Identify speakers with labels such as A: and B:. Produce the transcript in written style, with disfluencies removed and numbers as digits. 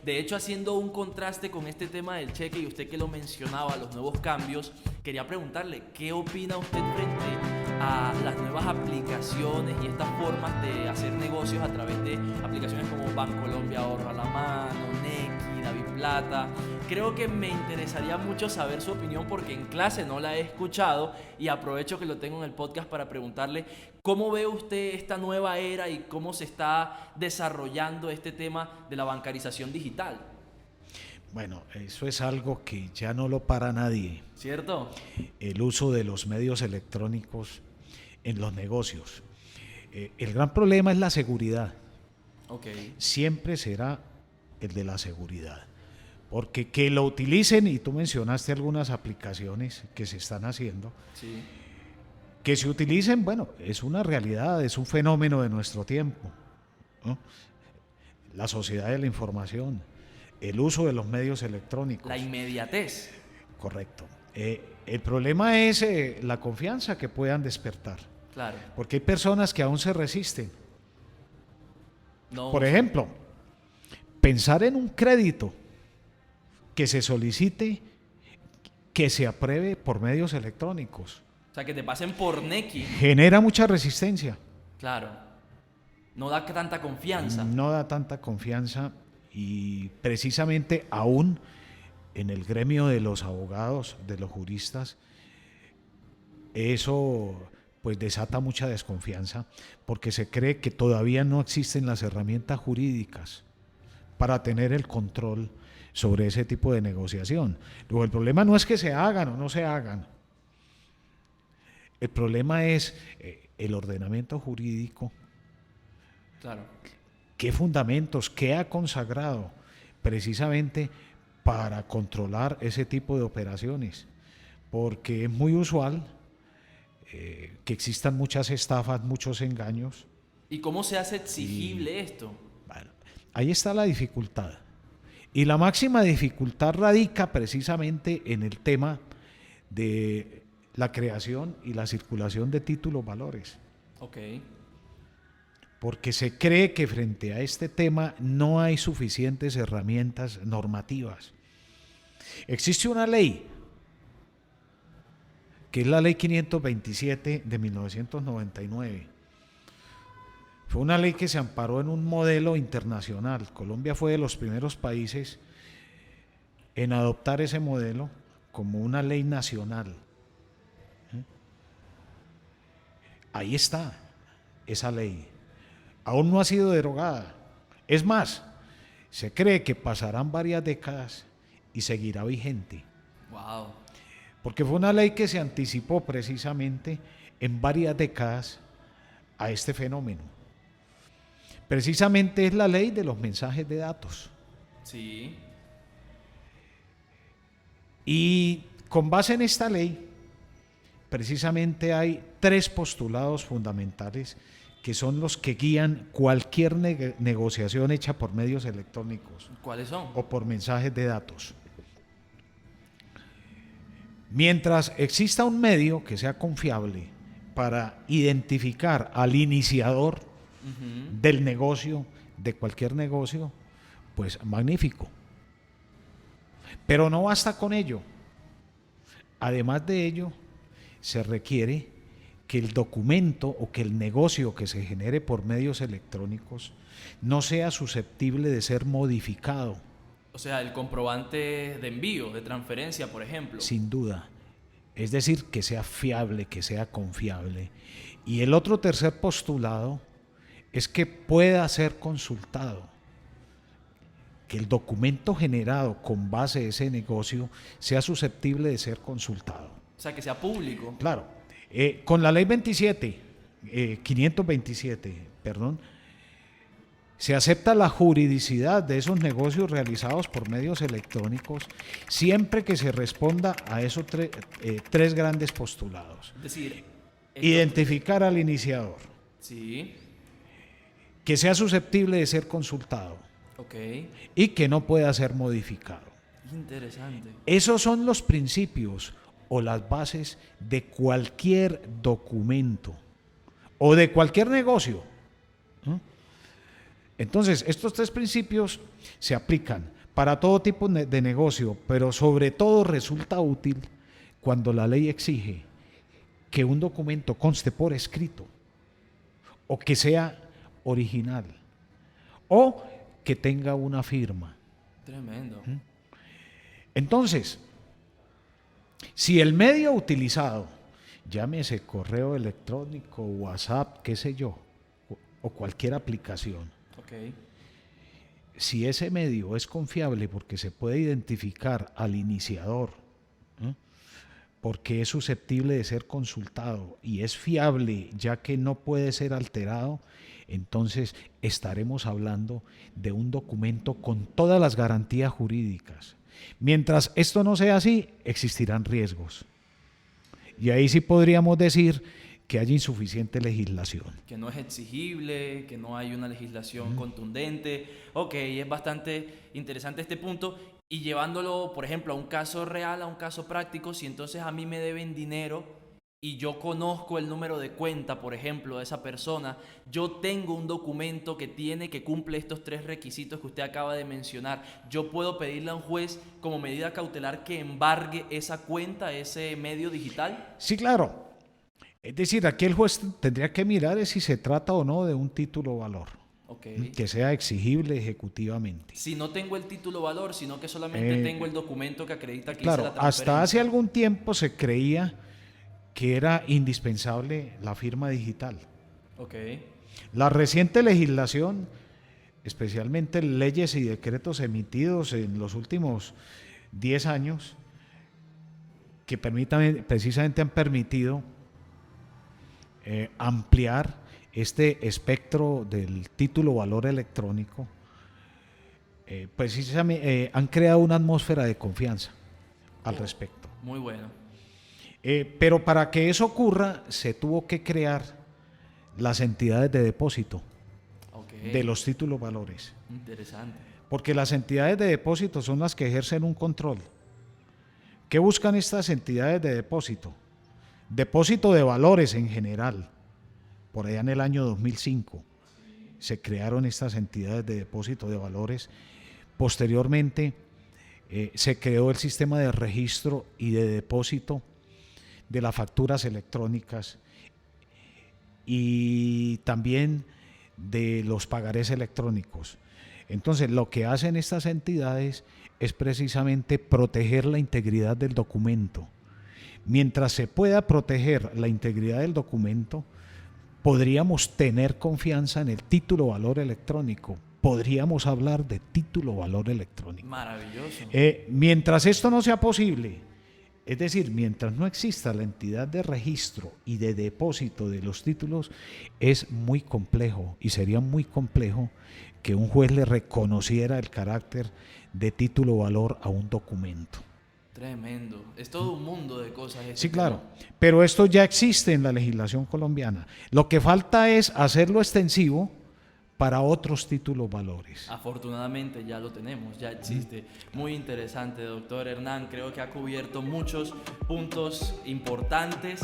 A: De hecho, haciendo un contraste con este tema del cheque y usted que lo mencionaba, los nuevos cambios, quería preguntarle, ¿qué opina usted frente a las nuevas aplicaciones y estas formas de hacer negocios a través de aplicaciones como Bancolombia, Ahorro a la Mano, Nequi, DaviPlata? Creo que me interesaría mucho saber su opinión porque en clase no la he escuchado y aprovecho que lo tengo en el podcast para preguntarle cómo ve usted esta nueva era y cómo se está desarrollando este tema de la bancarización digital.
B: Bueno, eso es algo que ya no lo para nadie.
A: ¿Cierto?
B: El uso de los medios electrónicos en los negocios. El gran problema es la seguridad.
A: Okay.
B: Siempre será el de la seguridad. Porque que lo utilicen, y tú mencionaste algunas aplicaciones que se están haciendo,
A: Sí.
B: que se utilicen, bueno, es una realidad, es un fenómeno de nuestro tiempo, ¿no? La sociedad de la información, el uso de los medios electrónicos.
A: La inmediatez.
B: Correcto. El problema es la confianza que puedan despertar.
A: Claro.
B: Porque hay personas que aún se resisten.
A: No.
B: Por ejemplo, pensar en un crédito que se solicite, que se apruebe por medios electrónicos.
A: O sea, que te pasen por Nequi.
B: Genera mucha resistencia.
A: Claro. No da tanta confianza.
B: No da tanta confianza y precisamente aún en el gremio de los abogados, de los juristas, eso pues desata mucha desconfianza porque se cree que todavía no existen las herramientas jurídicas para tener el control sobre ese tipo de negociación. Luego, el problema no es que se hagan o no se hagan. El problema es el ordenamiento jurídico.
A: Claro.
B: ¿Qué fundamentos, qué ha consagrado precisamente para controlar ese tipo de operaciones? Porque es muy usual que existan muchas estafas, muchos engaños.
A: ¿Y cómo se hace exigible esto?
B: Bueno, ahí está la dificultad. Y la máxima dificultad radica precisamente en el tema de la creación y la circulación de títulos valores.
A: Ok.
B: Porque se cree que frente a este tema no hay suficientes herramientas normativas. Existe una ley, que es la ley 527 de 1999. Fue una ley que se amparó en un modelo internacional. Colombia fue de los primeros países en adoptar ese modelo como una ley nacional. Ahí está esa ley. Aún no ha sido derogada. Es más, se cree que pasarán varias décadas y seguirá vigente.
A: Wow.
B: Porque fue una ley que se anticipó precisamente en varias décadas a este fenómeno. Precisamente es la ley de los mensajes de datos.
A: Sí.
B: Y con base en esta ley, precisamente hay tres postulados fundamentales que son los que guían cualquier negociación hecha por medios electrónicos.
A: ¿Cuáles son?
B: O por mensajes de datos. Mientras exista un medio que sea confiable para identificar al iniciador del negocio, de cualquier negocio, pues magnífico. Pero no basta con ello. Además de ello, se requiere que el documento o que el negocio que se genere por medios electrónicos no sea susceptible de ser modificado.
A: O sea, el comprobante de envío, de transferencia, por ejemplo.
B: Sin duda. Es decir, que sea fiable, que sea confiable. Y el otro tercer postulado es que pueda ser consultado. Que el documento generado con base a ese negocio sea susceptible de ser consultado.
A: O sea, que sea público.
B: Claro. Con la ley 527, se acepta la juridicidad de esos negocios realizados por medios electrónicos siempre que se responda a esos tres grandes postulados.
A: Es decir,
B: identificar al iniciador,
A: sí,
B: que sea susceptible de ser consultado,
A: okay,
B: y que no pueda ser modificado.
A: Interesante.
B: Esos son los principios o las bases de cualquier documento o de cualquier negocio. Entonces, estos tres principios se aplican para todo tipo de negocio, pero sobre todo resulta útil cuando la ley exige que un documento conste por escrito o que sea original o que tenga una firma.
A: Tremendo.
B: Entonces, si el medio utilizado, llámese correo electrónico, WhatsApp, qué sé yo, o cualquier aplicación,
A: Ok.
B: si ese medio es confiable porque se puede identificar al iniciador, ¿eh? Porque es susceptible de ser consultado y es fiable ya que no puede ser alterado, entonces estaremos hablando de un documento con todas las garantías jurídicas. Mientras esto no sea así, existirán riesgos. Y ahí sí podríamos decir que hay insuficiente legislación.
A: Que no es exigible, que no hay una legislación contundente. Ok, es bastante interesante este punto. Y llevándolo, por ejemplo, a un caso real, a un caso práctico, si entonces a mí me deben dinero y yo conozco el número de cuenta, por ejemplo, de esa persona, yo tengo un documento que cumple estos 3 requisitos que usted acaba de mencionar, yo puedo pedirle a un juez como medida cautelar que embargue esa cuenta, ese medio digital.
B: Sí, claro. Es decir, aquí el juez tendría que mirar si se trata o no de un título valor,
A: Ok.
B: que sea exigible ejecutivamente.
A: Si no tengo el título valor, sino que solamente tengo el documento que acredita que hice
B: Claro,
A: la transferencia.
B: hasta hace algún tiempo se creía que era indispensable la firma digital.
A: Ok.
B: La reciente legislación, especialmente leyes y decretos emitidos en los últimos 10 años, que precisamente han permitido ampliar este espectro del título valor electrónico, precisamente han creado una atmósfera de confianza al respecto.
A: Muy bueno.
B: Pero para que eso ocurra, se tuvo que crear las entidades de depósito
A: Ok.
B: de los títulos valores.
A: Interesante.
B: Porque las entidades de depósito son las que ejercen un control. ¿Qué buscan estas entidades de depósito? Depósito de valores en general. Por allá en el año 2005 se crearon estas entidades de depósito de valores. Posteriormente se creó el sistema de registro y de depósito de las facturas electrónicas y también de los pagarés electrónicos. Entonces, lo que hacen estas entidades es precisamente proteger la integridad del documento. Mientras se pueda proteger la integridad del documento, podríamos tener confianza en el título valor electrónico. Podríamos hablar de título valor electrónico.
A: Maravilloso.
B: Mientras esto no sea posible, es decir, mientras no exista la entidad de registro y de depósito de los títulos, es muy complejo y sería muy complejo que un juez le reconociera el carácter de título valor a un documento.
A: Tremendo. Es todo un mundo de cosas.
B: Sí, claro, pero esto ya existe en la legislación colombiana. Lo que falta es hacerlo extensivo para otros títulos valores.
A: Afortunadamente ya lo tenemos, ya existe. Muy interesante, doctor Hernán. Creo que ha cubierto muchos puntos importantes.